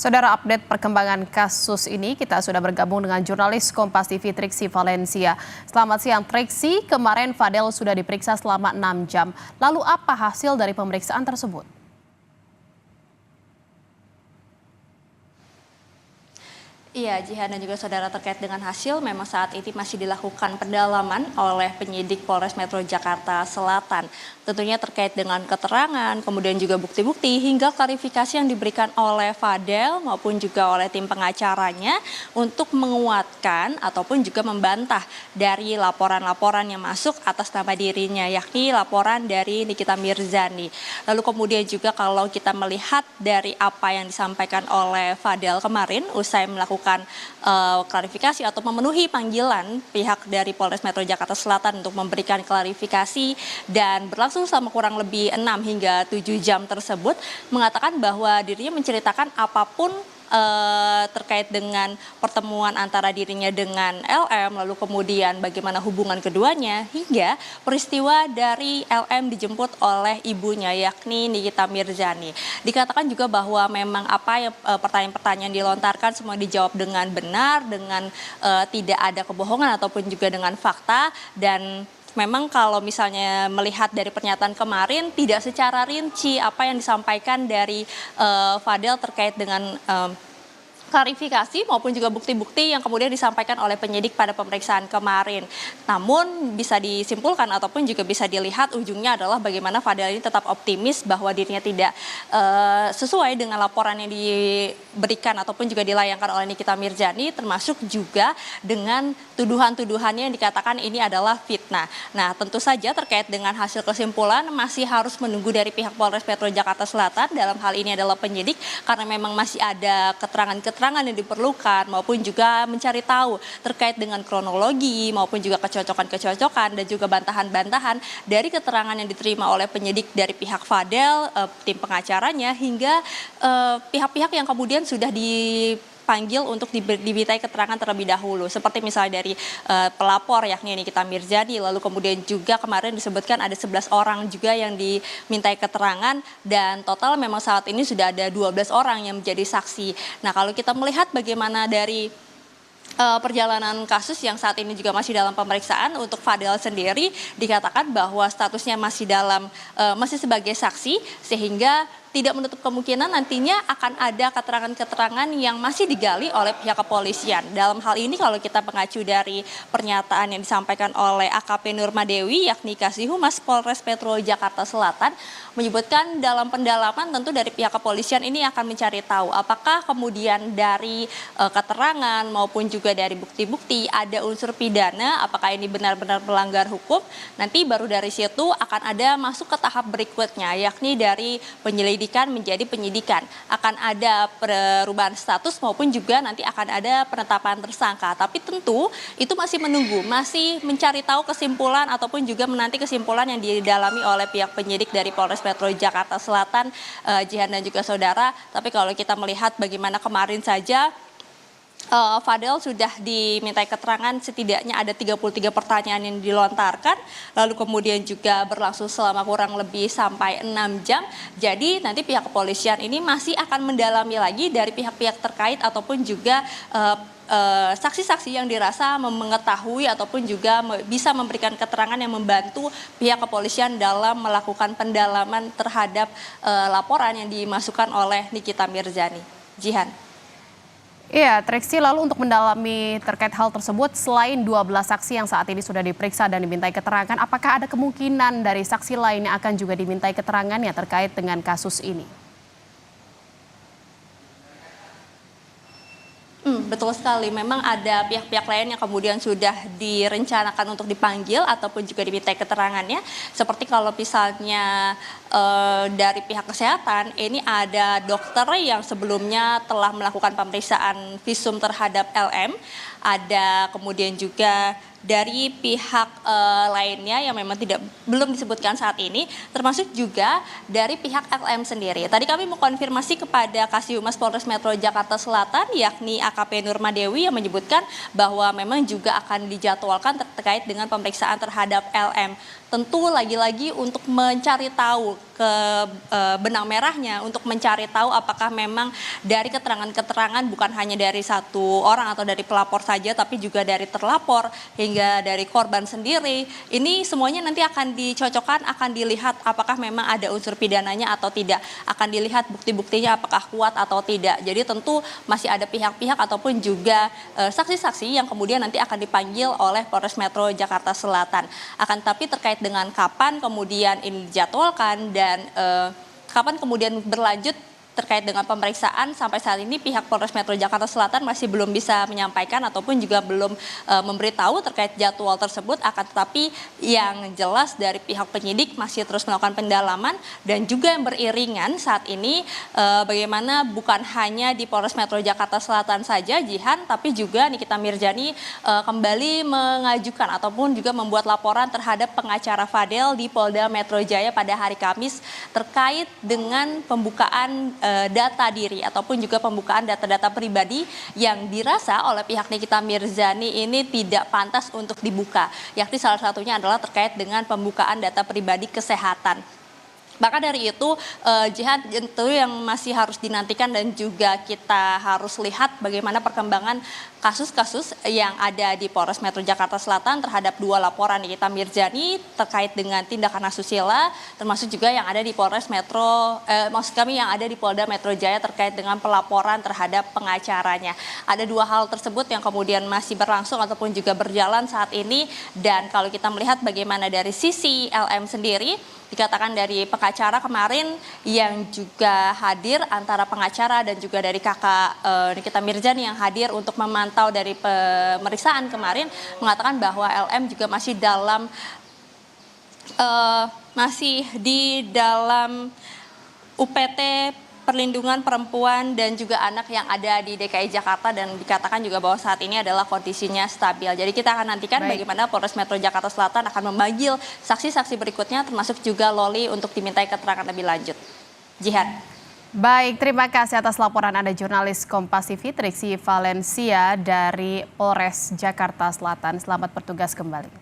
Saudara, update perkembangan kasus ini, kita sudah bergabung dengan jurnalis Kompas TV Triksi Valencia. Selamat siang Triksi, kemarin Fadel sudah diperiksa selama 6 jam. Lalu apa hasil dari pemeriksaan tersebut? Iya, Jihan dan juga saudara, terkait dengan hasil memang saat ini masih dilakukan pendalaman oleh penyidik Polres Metro Jakarta Selatan. Tentunya terkait dengan keterangan, kemudian juga bukti-bukti hingga klarifikasi yang diberikan oleh Fadel maupun juga oleh tim pengacaranya untuk menguatkan ataupun juga membantah dari laporan-laporan yang masuk atas nama dirinya, yakni laporan dari Nikita Mirzani. Lalu kemudian juga kalau kita melihat dari apa yang disampaikan oleh Fadel kemarin usai melakukan klarifikasi atau memenuhi panggilan pihak dari Polres Metro Jakarta Selatan untuk memberikan klarifikasi dan berlangsung selama kurang lebih 6 hingga 7 jam tersebut, mengatakan bahwa dirinya menceritakan apapun terkait dengan pertemuan antara dirinya dengan LM, lalu kemudian bagaimana hubungan keduanya, hingga peristiwa dari LM dijemput oleh ibunya yakni Nikita Mirzani. Dikatakan juga bahwa memang apa yang pertanyaan-pertanyaan dilontarkan semua dijawab dengan benar, dengan tidak ada kebohongan ataupun juga dengan fakta. Dan memang kalau misalnya melihat dari pernyataan kemarin tidak secara rinci apa yang disampaikan dari Fadel terkait dengan klarifikasi maupun juga bukti-bukti yang kemudian disampaikan oleh penyidik pada pemeriksaan kemarin. Namun bisa disimpulkan ataupun juga bisa dilihat ujungnya adalah bagaimana Fadel ini tetap optimis bahwa dirinya tidak sesuai dengan laporan yang diberikan ataupun juga dilayangkan oleh Nikita Mirzani, termasuk juga dengan tuduhan-tuduhannya yang dikatakan ini adalah fitnah. Nah, tentu saja terkait dengan hasil kesimpulan masih harus menunggu dari pihak Polres Metro Jakarta Selatan, dalam hal ini adalah penyidik, karena memang masih ada keterangan yang diperlukan maupun juga mencari tahu terkait dengan kronologi maupun juga kecocokan-kecocokan dan juga bantahan-bantahan dari keterangan yang diterima oleh penyidik dari pihak Fadel, tim pengacaranya, hingga pihak-pihak yang kemudian sudah dipanggil untuk dimintai keterangan terlebih dahulu, seperti misalnya dari pelapor yakni Nikita Mirzani, lalu kemudian juga kemarin disebutkan ada 11 orang juga yang dimintai keterangan, dan total memang saat ini sudah ada 12 orang yang menjadi saksi. Nah, kalau kita melihat bagaimana dari perjalanan kasus yang saat ini juga masih dalam pemeriksaan, untuk Fadel sendiri dikatakan bahwa statusnya masih sebagai saksi, sehingga tidak menutup kemungkinan nantinya akan ada keterangan-keterangan yang masih digali oleh pihak kepolisian. Dalam hal ini kalau kita mengacu dari pernyataan yang disampaikan oleh AKP Nurmadewi yakni Kasih Humas Polres Metro Jakarta Selatan, menyebutkan dalam pendalaman tentu dari pihak kepolisian ini akan mencari tahu apakah kemudian dari keterangan maupun juga dari bukti-bukti ada unsur pidana, apakah ini benar-benar melanggar hukum. Nanti baru dari situ akan ada masuk ke tahap berikutnya, yakni dari penyelidikan menjadi penyidikan. Akan ada perubahan status maupun juga nanti akan ada penetapan tersangka. Tapi tentu itu masih menunggu, masih mencari tahu kesimpulan ataupun juga menanti kesimpulan yang didalami oleh pihak penyidik dari Polres Metro Jakarta Selatan, Jihan dan juga saudara. Tapi kalau kita melihat bagaimana kemarin saja Fadel sudah dimintai keterangan, setidaknya ada 33 pertanyaan yang dilontarkan, lalu kemudian juga berlangsung selama kurang lebih sampai 6 jam. Jadi nanti pihak kepolisian ini masih akan mendalami lagi dari pihak-pihak terkait ataupun juga saksi-saksi yang dirasa mengetahui ataupun juga bisa memberikan keterangan yang membantu pihak kepolisian dalam melakukan pendalaman terhadap laporan yang dimasukkan oleh Nikita Mirzani. Jihan. Iya, Triksi, lalu untuk mendalami terkait hal tersebut, selain 12 saksi yang saat ini sudah diperiksa dan dimintai keterangan, apakah ada kemungkinan dari saksi lain yang akan juga dimintai keterangannya terkait dengan kasus ini? Betul sekali, memang ada pihak-pihak lain yang kemudian sudah direncanakan untuk dipanggil ataupun juga dimintai keterangannya. Seperti kalau misalnya dari pihak kesehatan, ini ada dokter yang sebelumnya telah melakukan pemeriksaan visum terhadap LM. Ada kemudian juga dari pihak lainnya yang memang belum disebutkan saat ini, termasuk juga dari pihak LM sendiri. Tadi kami mengkonfirmasi kepada Kasih Humas Polres Metro Jakarta Selatan yakni AKP Nurmadewi yang menyebutkan bahwa memang juga akan dijadwalkan terkait dengan pemeriksaan terhadap LM. tentu lagi-lagi untuk mencari tahu ke benang merahnya, untuk mencari tahu apakah memang dari keterangan-keterangan bukan hanya dari satu orang atau dari pelapor saja, tapi juga dari terlapor hingga dari korban sendiri. Ini semuanya nanti akan dicocokkan, akan dilihat apakah memang ada unsur pidananya atau tidak, akan dilihat bukti-buktinya apakah kuat atau tidak. Jadi tentu masih ada pihak-pihak ataupun juga saksi-saksi yang kemudian nanti akan dipanggil oleh Polres Metro Jakarta Selatan. Akan tetapi terkait dengan kapan kemudian ini dijadwalkan dan kapan kemudian berlanjut terkait dengan pemeriksaan, sampai saat ini pihak Polres Metro Jakarta Selatan masih belum bisa menyampaikan ataupun juga belum memberitahu terkait jadwal tersebut. Akan tetapi yang jelas dari pihak penyidik masih terus melakukan pendalaman, dan juga yang beriringan saat ini bagaimana bukan hanya di Polres Metro Jakarta Selatan saja, Jihan, tapi juga Nikita Mirzani kembali mengajukan ataupun juga membuat laporan terhadap pengacara Fadel di Polda Metro Jaya pada hari Kamis terkait dengan pembukaan data diri ataupun juga pembukaan data-data pribadi yang dirasa oleh pihak Nikita Mirzani ini tidak pantas untuk dibuka. Yakni salah satunya adalah terkait dengan pembukaan data pribadi kesehatan. Maka dari itu, Jihan, itu yang masih harus dinantikan dan juga kita harus lihat bagaimana perkembangan kasus-kasus yang ada di Polres Metro Jakarta Selatan terhadap 2 laporan Nikita Mirzani terkait dengan tindakan asusila, termasuk juga yang ada di Polres Metro, maksud kami yang ada di Polda Metro Jaya terkait dengan pelaporan terhadap pengacaranya. Ada 2 hal tersebut yang kemudian masih berlangsung ataupun juga berjalan saat ini, dan kalau kita melihat bagaimana dari sisi LM sendiri, dikatakan dari pengacara kemarin yang juga hadir, antara pengacara dan juga dari kakak Nikita Mirzani yang hadir untuk memantau dari pemeriksaan kemarin, mengatakan bahwa LM juga masih di dalam UPT Perlindungan Perempuan dan juga Anak yang ada di DKI Jakarta, dan dikatakan juga bahwa saat ini adalah kondisinya stabil. Jadi kita akan nantikan bagaimana Polres Metro Jakarta Selatan akan memanggil saksi-saksi berikutnya, termasuk juga Loli, untuk dimintai keterangan lebih lanjut. Jihan. Baik, terima kasih atas laporan Anda jurnalis Kompas TV Triksi Valencia dari Polres Jakarta Selatan. Selamat bertugas kembali.